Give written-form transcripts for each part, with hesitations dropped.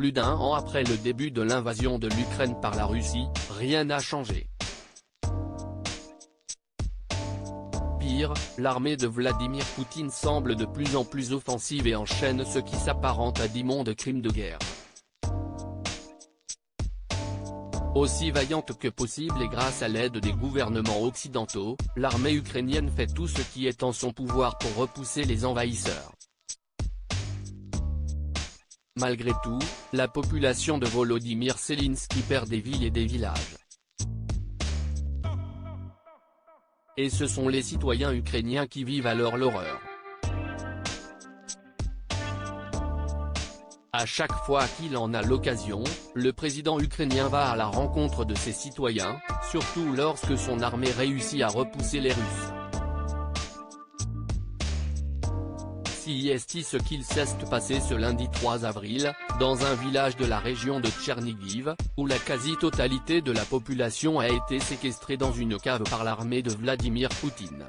Plus d'un an après le début de l'invasion de l'Ukraine par la Russie, rien n'a changé. Pire, l'armée de Vladimir Poutine semble de plus en plus offensive et enchaîne ce qui s'apparente à d'immondes crimes de guerre. Aussi vaillante que possible et grâce à l'aide des gouvernements occidentaux, l'armée ukrainienne fait tout ce qui est en son pouvoir pour repousser les envahisseurs. Malgré tout, la population de Volodymyr Zelensky perd des villes et des villages. Et ce sont les citoyens ukrainiens qui vivent alors l'horreur. À chaque fois qu'il en a l'occasion, le président ukrainien va à la rencontre de ses citoyens, surtout lorsque son armée réussit à repousser les Russes. C'est ce qu'il s'est passé ce lundi 3 avril, dans un village de la région de Tchernigiv, où la quasi-totalité de la population a été séquestrée dans une cave par l'armée de Vladimir Poutine.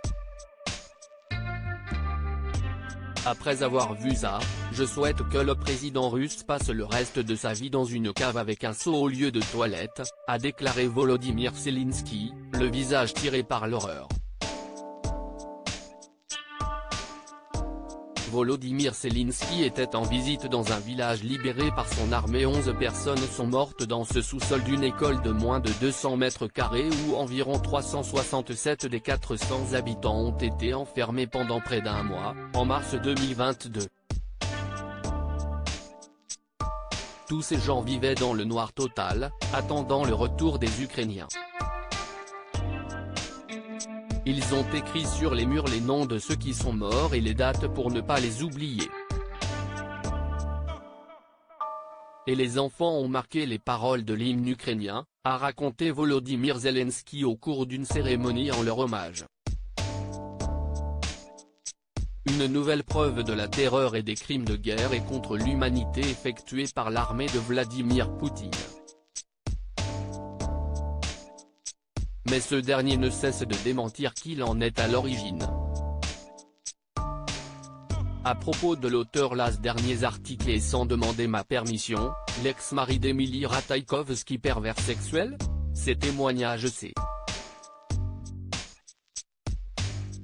Après avoir vu ça, je souhaite que le président russe passe le reste de sa vie dans une cave avec un seau au lieu de toilette, a déclaré Volodymyr Zelensky, le visage tiré par l'horreur. Volodymyr Zelensky était en visite dans un village libéré par son armée. 11 personnes sont mortes dans ce sous-sol d'une école de moins de 200 mètres carrés où environ 367 des 400 habitants ont été enfermés pendant près d'un mois, en mars 2022. Tous ces gens vivaient dans le noir total, attendant le retour des Ukrainiens. Ils ont écrit sur les murs les noms de ceux qui sont morts et les dates pour ne pas les oublier. Et les enfants ont marqué les paroles de l'hymne ukrainien, a raconté Volodymyr Zelensky au cours d'une cérémonie en leur hommage. Une nouvelle preuve de la terreur et des crimes de guerre et contre l'humanité effectués par l'armée de Vladimir Poutine. Mais ce dernier ne cesse de démentir qu'il en est à l'origine. À propos de l'auteur des derniers articles et sans demander ma permission, l'ex-mari d'Emily Ratajkowski pervers sexuel ? Ces témoignages c'est.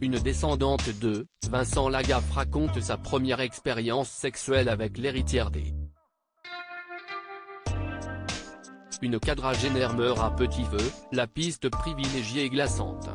Une descendante de Vincent Lagaffe raconte sa première expérience sexuelle avec l'héritière des. Une quadragénaire meurt à petit feu, la piste privilégiée est glaçante.